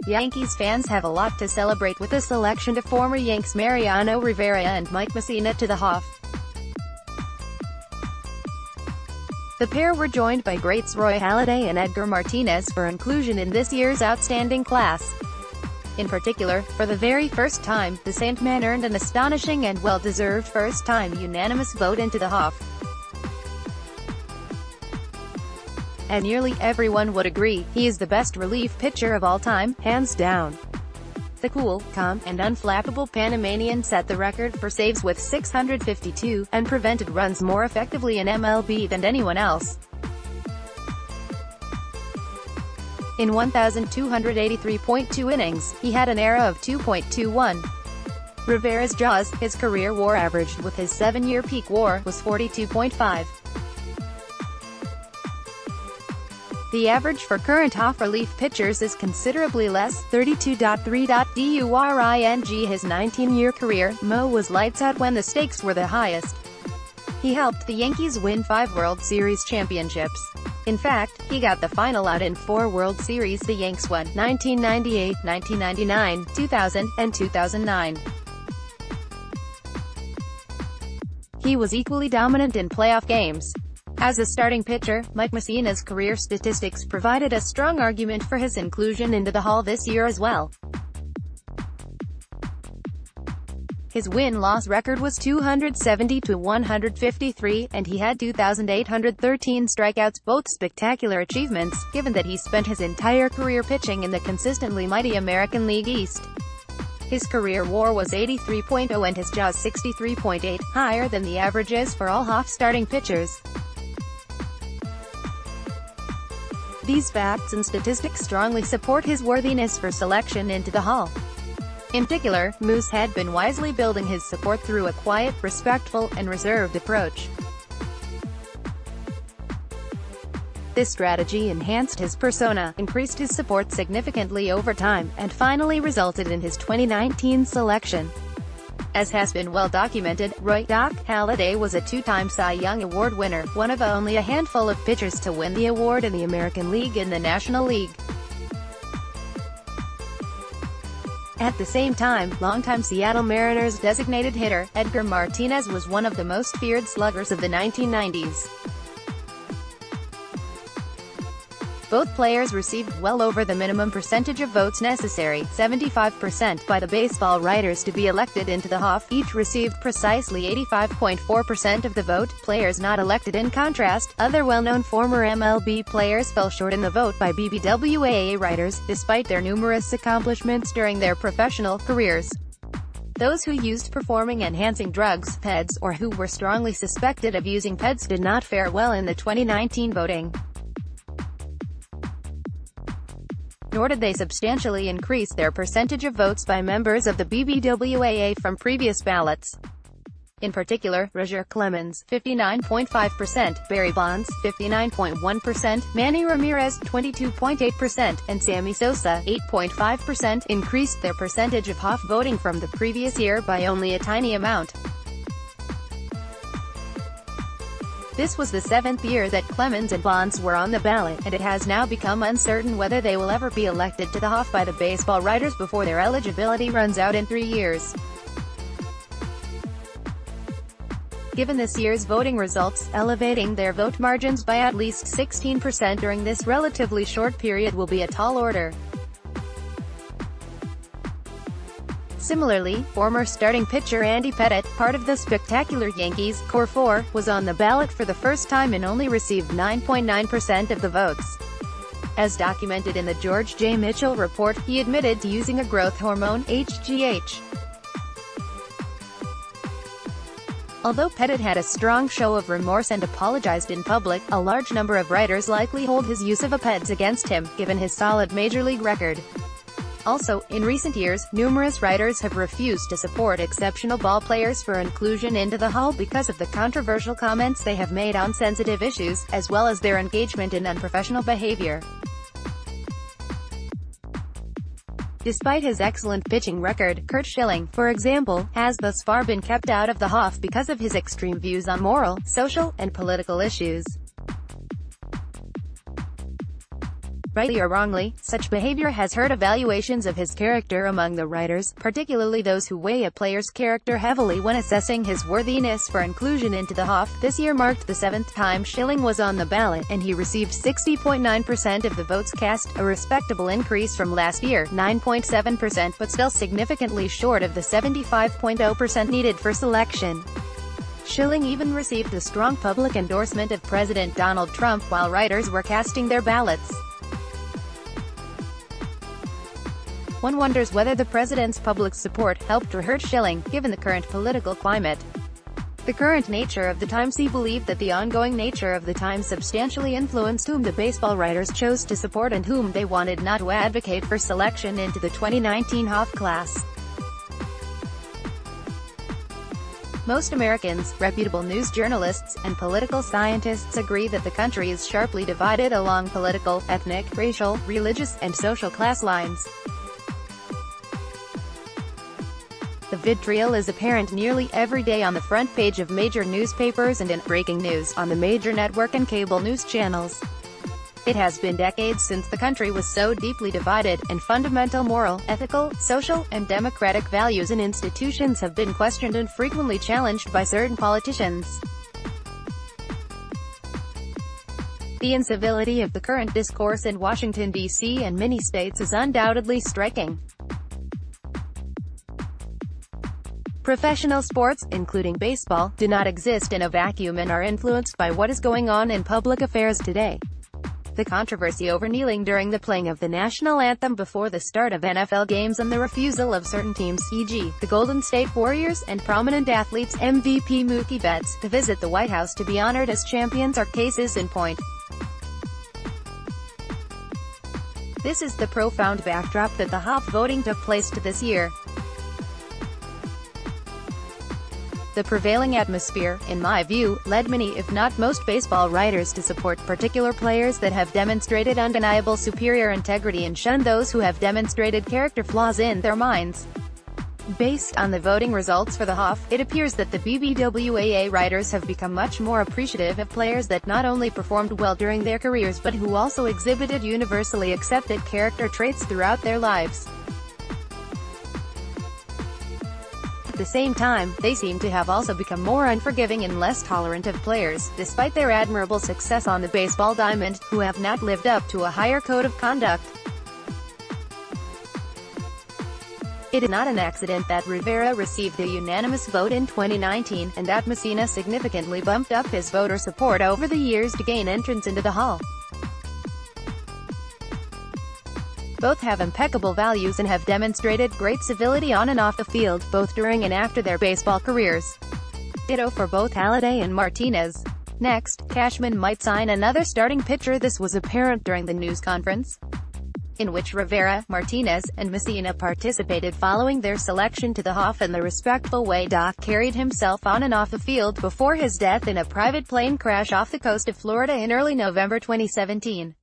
Yankees fans have a lot to celebrate with the selection of former Yanks Mariano, Rivera and Mussina to the Hoff. The pair were joined by greats Halladay and Edgar Martinez for inclusion in this year's outstanding class. In particular, for the very first time, the Sandman earned an astonishing and well-deserved first-time unanimous vote into the Hoff. And nearly everyone would agree, he is the best relief pitcher of all time, hands down. The cool, calm, and unflappable Panamanian set the record for saves with 652, and prevented runs more effectively in MLB than anyone else. In 1,283.2 innings, he had an ERA of 2.21. Rivera's Jaws, his career WAR averaged with his 7-year peak WAR, was 42.5. The average for current Hoff relief pitchers is considerably less, 32.3. His 19-year career, Mo was lights out when the stakes were the highest. He helped the Yankees win 5 World Series championships. In fact, he got the final out in 4 World Series the Yanks won, 1998, 1999, 2000, and 2009. He was equally dominant in playoff games. As a starting pitcher, Mussina's career statistics provided a strong argument for his inclusion into the Hall this year as well. His win-loss record was 270-153, and he had 2,813 strikeouts, both spectacular achievements, given that he spent his entire career pitching in the consistently mighty American League East. His career WAR was 83.0 and his Jaws 63.8, higher than the averages for all Hoff starting pitchers. These facts and statistics strongly support his worthiness for selection into the Hall. In particular, Moose had been wisely building his support through a quiet, respectful, and reserved approach. This strategy enhanced his persona, increased his support significantly over time, and finally resulted in his 2019 selection. As has been well documented, Doc Halladay was a 2-time Cy Young Award winner, one of only a handful of pitchers to win the award in the American League and the National League. At the same time, longtime Seattle Mariners designated hitter, Edgar Martinez was one of the most feared sluggers of the 1990s. Both players received well over the minimum percentage of votes necessary, 75%, by the baseball writers to be elected into the Hoff. Each received precisely 85.4% of the vote. Players not elected. In contrast, other well-known former MLB players fell short in the vote by BBWAA writers, despite their numerous accomplishments during their professional careers. Those who used performing-enhancing drugs, PEDs, or who were strongly suspected of using PEDs did not fare well in the 2019 voting. Nor did they substantially increase their percentage of votes by members of the BBWAA from previous ballots. In particular, Roger Clemens, 59.5%, Barry Bonds, 59.1%, Manny Ramirez, 22.8%, and Sammy Sosa, 8.5%, increased their percentage of Hoff voting from the previous year by only a tiny amount. This was the 7th year that Clemens and Bonds were on the ballot, and it has now become uncertain whether they will ever be elected to the Hoff by the baseball writers before their eligibility runs out in 3 years. Given this year's voting results, elevating their vote margins by at least 16% during this relatively short period will be a tall order. Similarly, former starting pitcher Andy Pettitte, part of the spectacular Yankees Core 4, was on the ballot for the first time and only received 9.9% of the votes. As documented in the George J. Mitchell report, he admitted to using a growth hormone, HGH. Although Pettitte had a strong show of remorse and apologized in public, a large number of writers likely hold his use of PEDs against him, given his solid major league record. Also, in recent years, numerous writers have refused to support exceptional ball players for inclusion into the Hall because of the controversial comments they have made on sensitive issues, as well as their engagement in unprofessional behavior. Despite his excellent pitching record, Curt Schilling, for example, has thus far been kept out of the Hoff because of his extreme views on moral, social, and political issues. Rightly or wrongly, such behavior has hurt evaluations of his character among the writers, particularly those who weigh a player's character heavily when assessing his worthiness for inclusion into the Hall. This year marked the 7th time Schilling was on the ballot, and he received 60.9% of the votes cast, a respectable increase from last year, 9.7%, but still significantly short of the 75.0% needed for selection. Schilling even received a strong public endorsement of President Donald Trump while writers were casting their ballots. One wonders whether the president's public support helped or hurt Schilling, given the current political climate. The current nature of the times. He believed that the ongoing nature of the times substantially influenced whom the baseball writers chose to support and whom they wanted not to advocate for selection into the 2019 Hoff class. Most Americans, reputable news journalists, and political scientists agree that the country is sharply divided along political, ethnic, racial, religious, and social class lines. The vitriol is apparent nearly every day on the front page of major newspapers and in breaking news on the major network and cable news channels. It has been decades since the country was so deeply divided, and fundamental moral, ethical, social, and democratic values and institutions have been questioned and frequently challenged by certain politicians. The incivility of the current discourse in Washington, D.C. and many states is undoubtedly striking. Professional sports, including baseball, do not exist in a vacuum and are influenced by what is going on in public affairs today. The controversy over kneeling during the playing of the national anthem before the start of NFL games and the refusal of certain teams, e.g., the Golden State Warriors, and prominent athletes, MVP Mookie Betts, to visit the White House to be honored as champions are cases in point. This is the profound backdrop that the Hoff voting took place to this year. The prevailing atmosphere, in my view, led many if not most baseball writers to support particular players that have demonstrated undeniable superior integrity and shun those who have demonstrated character flaws in their minds. Based on the voting results for the Hoff, it appears that the BBWAA writers have become much more appreciative of players that not only performed well during their careers but who also exhibited universally accepted character traits throughout their lives. At the same time, they seem to have also become more unforgiving and less tolerant of players, despite their admirable success on the baseball diamond, who have not lived up to a higher code of conduct. It is not an accident that Rivera received a unanimous vote in 2019, and that Mussina significantly bumped up his voter support over the years to gain entrance into the Hall. Both have impeccable values and have demonstrated great civility on and off the field, both during and after their baseball careers. Ditto for both Halladay and Martinez. Next, Cashman might sign another starting pitcher. This was apparent during the news conference, in which Rivera, Martinez, and Mussina participated following their selection to the Hoff and the respectful way Doc carried himself on and off the field before his death in a private plane crash off the coast of Florida in early November 2017.